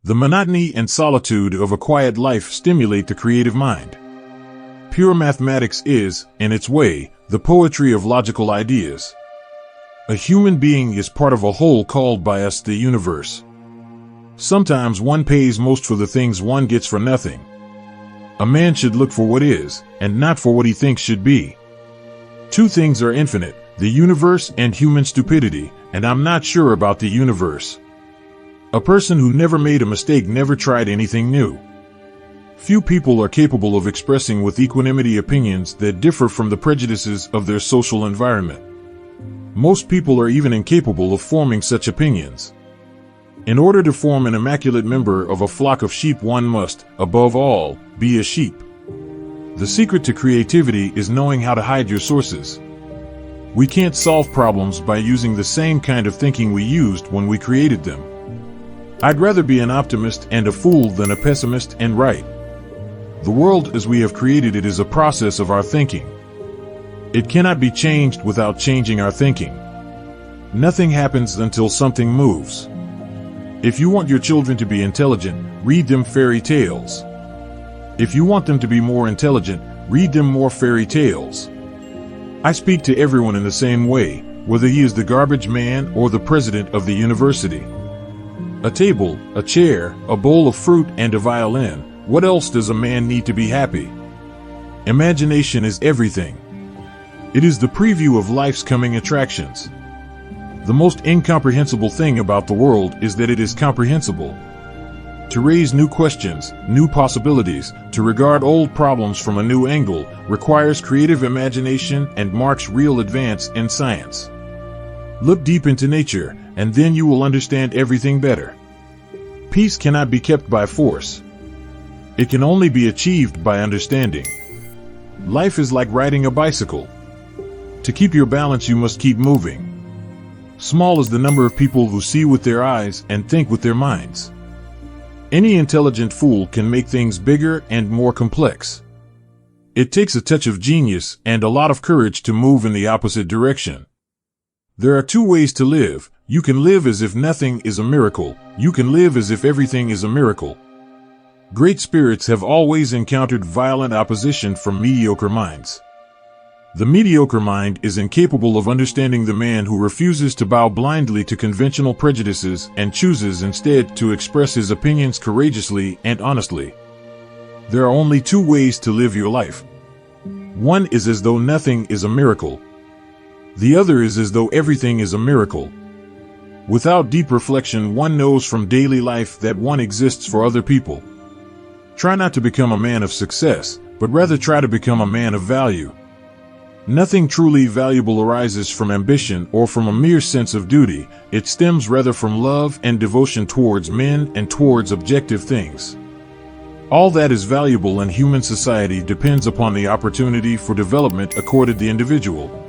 The monotony and solitude of a quiet life stimulate the creative mind. Pure mathematics is, in its way, the poetry of logical ideas. A human being is part of a whole called by us the universe. Sometimes one pays most for the things one gets for nothing. A man should look for what is, and not for what he thinks should be. Two things are infinite, the universe and human stupidity, and I'm not sure about the universe. A person who never made a mistake never tried anything new. Few people are capable of expressing with equanimity opinions that differ from the prejudices of their social environment. Most people are even incapable of forming such opinions. In order to form an immaculate member of a flock of sheep, one must, above all, be a sheep. The secret to creativity is knowing how to hide your sources. We can't solve problems by using the same kind of thinking we used when we created them. I'd rather be an optimist and a fool than a pessimist and right. The world as we have created it is a process of our thinking. It cannot be changed without changing our thinking. Nothing happens until something moves. If you want your children to be intelligent, read them fairy tales. If you want them to be more intelligent, read them more fairy tales. I speak to everyone in the same way, whether he is the garbage man or the president of the university. A table, a chair, a bowl of fruit, and a violin. What else does a man need to be happy? Imagination is everything. It is the preview of life's coming attractions. The most incomprehensible thing about the world is that it is comprehensible. To raise new questions, new possibilities, to regard old problems from a new angle, requires creative imagination and marks real advance in science. Look deep into nature, and then you will understand everything better. Peace cannot be kept by force. It can only be achieved by understanding. Life is like riding a bicycle. To keep your balance, you must keep moving. Small is the number of people who see with their eyes and think with their minds. Any intelligent fool can make things bigger and more complex. It takes a touch of genius and a lot of courage to move in the opposite direction. There are two ways to live. You can live as if nothing is a miracle. You can live as if everything is a miracle. Great spirits have always encountered violent opposition from mediocre minds. The mediocre mind is incapable of understanding the man who refuses to bow blindly to conventional prejudices and chooses instead to express his opinions courageously and honestly. There are only two ways to live your life. One is as though nothing is a miracle. The other is as though everything is a miracle. Without deep reflection, one knows from daily life that one exists for other people. Try not to become a man of success, but rather try to become a man of value. Nothing truly valuable arises from ambition or from a mere sense of duty. It stems rather from love and devotion towards men and towards objective things. All that is valuable in human society depends upon the opportunity for development accorded the individual.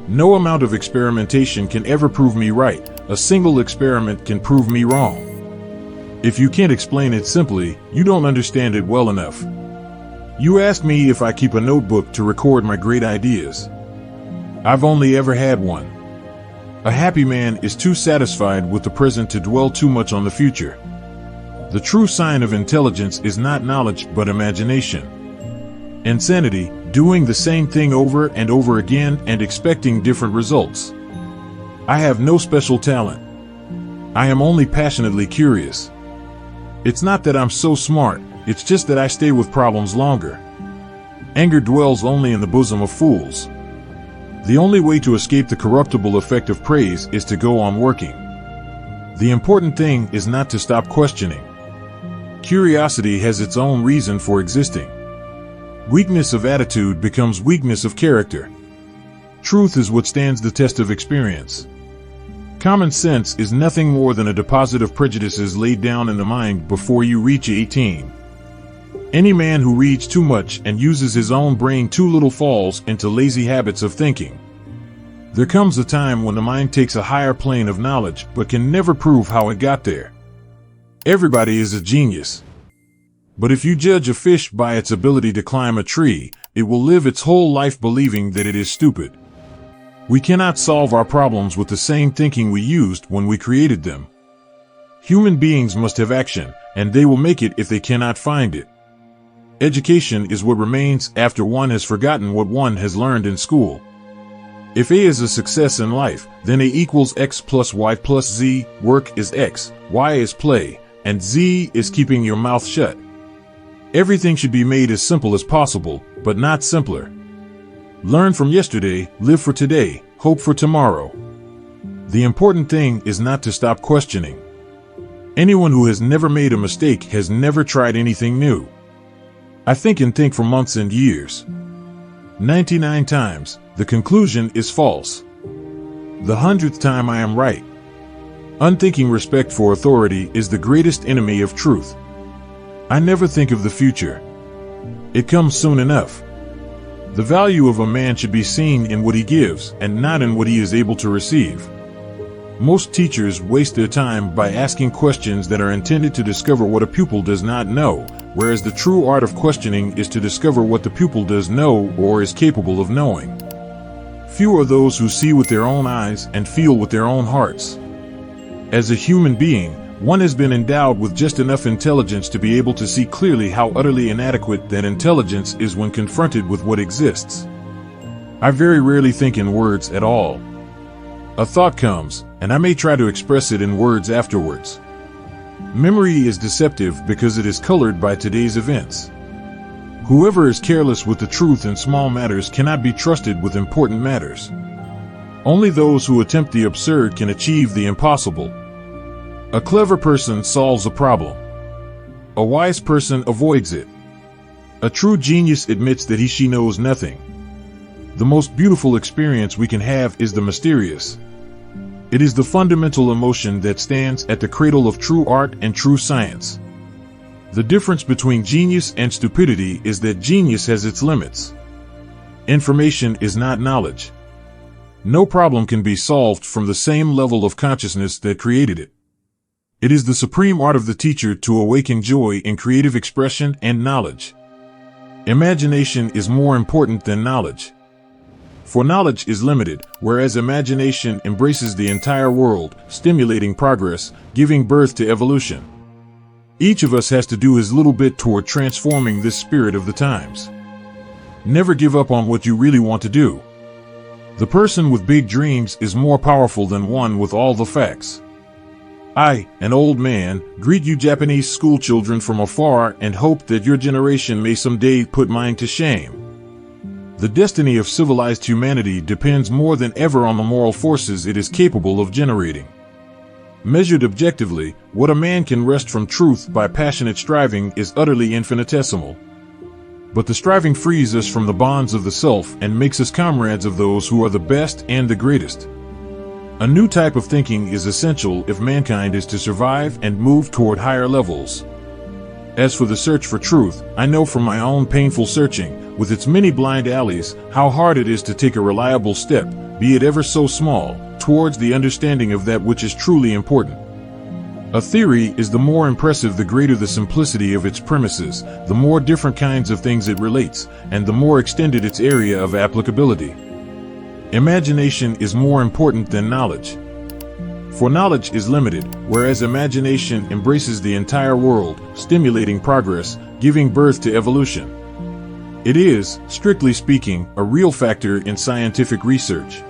No amount of experimentation can ever prove me right. A single experiment can prove me wrong. If you can't explain it simply, you don't understand it well enough. You asked me if I keep a notebook to record my great ideas. I've only ever had one. A happy man is too satisfied with the present to dwell too much on the future. The true sign of intelligence is not knowledge but imagination. Insanity, doing the same thing over and over again and expecting different results. I have no special talent. I am only passionately curious. It's not that I'm so smart. It's just that I stay with problems longer. Anger dwells only in the bosom of fools. The only way to escape the corruptible effect of praise is to go on working. The important thing is not to stop questioning. Curiosity has its own reason for existing. Weakness of attitude becomes weakness of character. Truth is what stands the test of experience. Common sense is nothing more than a deposit of prejudices laid down in the mind before you reach 18. Any man who reads too much and uses his own brain too little falls into lazy habits of thinking. There comes a time when the mind takes a higher plane of knowledge but can never prove how it got there. Everybody is a genius. But if you judge a fish by its ability to climb a tree, it will live its whole life believing that it is stupid. We cannot solve our problems with the same thinking we used when we created them. Human beings must have action, and they will make it if they cannot find it. Education is what remains after one has forgotten what one has learned in school. If A is a success in life, then A equals X plus Y plus Z, work is X, Y is play, and Z is keeping your mouth shut. Everything should be made as simple as possible, but not simpler. Learn from yesterday, live for today, hope for tomorrow. The important thing is not to stop questioning. Anyone who has never made a mistake has never tried anything new. I think and think for months and years. 99 times, the conclusion is false. The 100th time I am right. Unthinking respect for authority is the greatest enemy of truth. I never think of the future. It comes soon enough. The value of a man should be seen in what he gives and not in what he is able to receive. Most teachers waste their time by asking questions that are intended to discover what a pupil does not know, whereas the true art of questioning is to discover what the pupil does know or is capable of knowing. Few are those who see with their own eyes and feel with their own hearts. As a human being, one has been endowed with just enough intelligence to be able to see clearly how utterly inadequate that intelligence is when confronted with what exists. I very rarely think in words at all. A thought comes, and I may try to express it in words afterwards. Memory is deceptive because it is colored by today's events. Whoever is careless with the truth in small matters cannot be trusted with important matters. Only those who attempt the absurd can achieve the impossible. A clever person solves a problem. A wise person avoids it. A true genius admits that he/she knows nothing. The most beautiful experience we can have is the mysterious. It is the fundamental emotion that stands at the cradle of true art and true science. The difference between genius and stupidity is that genius has its limits. Information is not knowledge. No problem can be solved from the same level of consciousness that created it. It is the supreme art of the teacher to awaken joy in creative expression and knowledge. Imagination is more important than knowledge. For knowledge is limited, whereas imagination embraces the entire world, stimulating progress, giving birth to evolution. Each of us has to do his little bit toward transforming this spirit of the times. Never give up on what you really want to do. The person with big dreams is more powerful than one with all the facts. I, an old man, greet you Japanese schoolchildren from afar and hope that your generation may someday put mine to shame. The destiny of civilized humanity depends more than ever on the moral forces it is capable of generating. Measured objectively, what a man can wrest from truth by passionate striving is utterly infinitesimal. But the striving frees us from the bonds of the self and makes us comrades of those who are the best and the greatest. A new type of thinking is essential if mankind is to survive and move toward higher levels. As for the search for truth, I know from my own painful searching, with its many blind alleys, how hard it is to take a reliable step, be it ever so small, towards the understanding of that which is truly important. A theory is the more impressive the greater the simplicity of its premises, the more different kinds of things it relates, and the more extended its area of applicability. Imagination is more important than knowledge. For knowledge is limited, whereas imagination embraces the entire world, stimulating progress, giving birth to evolution. It is, strictly speaking, a real factor in scientific research.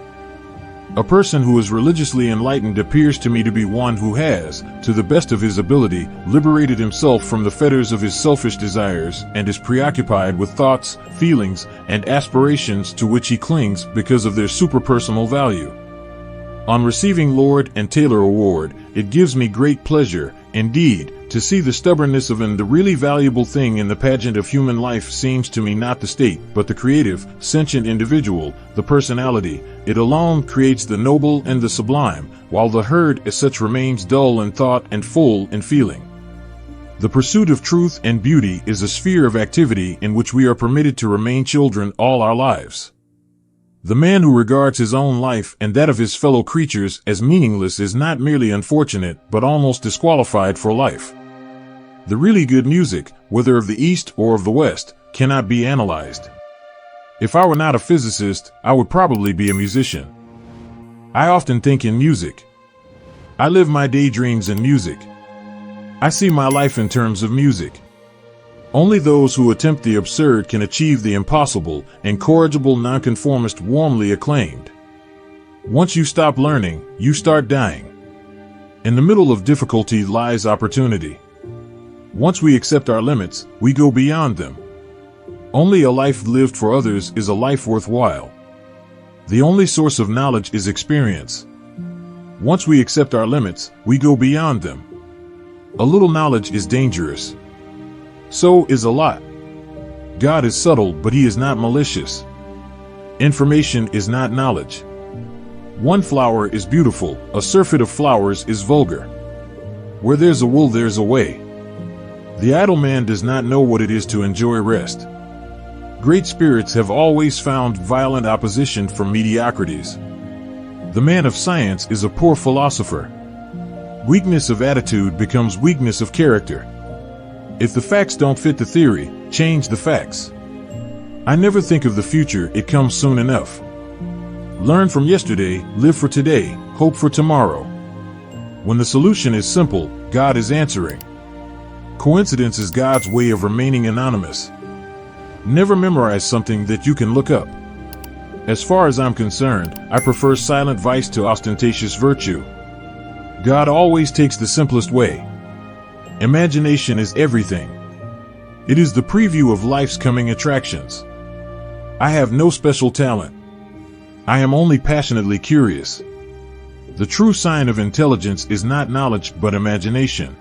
A person who is religiously enlightened appears to me to be one who has, to the best of his ability, liberated himself from the fetters of his selfish desires and is preoccupied with thoughts, feelings, and aspirations to which he clings because of their superpersonal value. On receiving Lord and Taylor Award, it gives me great pleasure, indeed, to see the stubbornness of the really valuable thing in the pageant of human life seems to me not the state, but the creative, sentient individual, the personality. It alone creates the noble and the sublime, while the herd as such remains dull in thought and full in feeling. The pursuit of truth and beauty is a sphere of activity in which we are permitted to remain children all our lives. The man who regards his own life and that of his fellow creatures as meaningless is not merely unfortunate, but almost disqualified for life. The really good music, whether of the East or of the West, cannot be analyzed. If I were not a physicist, I would probably be a musician. I often think in music. I live my daydreams in music. I see my life in terms of music. Only those who attempt the absurd can achieve the impossible, incorrigible nonconformist warmly acclaimed. Once you stop learning, you start dying. In the middle of difficulty lies opportunity. Once we accept our limits, we go beyond them. Only a life lived for others is a life worthwhile. The only source of knowledge is experience. Once we accept our limits, we go beyond them. A little knowledge is dangerous. So is a lot. God is subtle, but he is not malicious. Information is not knowledge. One flower is beautiful, a surfeit of flowers is vulgar. Where there's a will, there's a way. The idle man does not know what it is to enjoy rest. Great spirits have always found violent opposition from mediocrities. The man of science is a poor philosopher. Weakness of attitude becomes weakness of character. If the facts don't fit the theory, change the facts. I never think of the future, it comes soon enough. Learn from yesterday, live for today, hope for tomorrow. When the solution is simple, God is answering. Coincidence is God's way of remaining anonymous. Never memorize something that you can look up. As far as I'm concerned, I prefer silent vice to ostentatious virtue. God always takes the simplest way. Imagination is everything. It is the preview of life's coming attractions. I have no special talent. I am only passionately curious. The true sign of intelligence is not knowledge but imagination.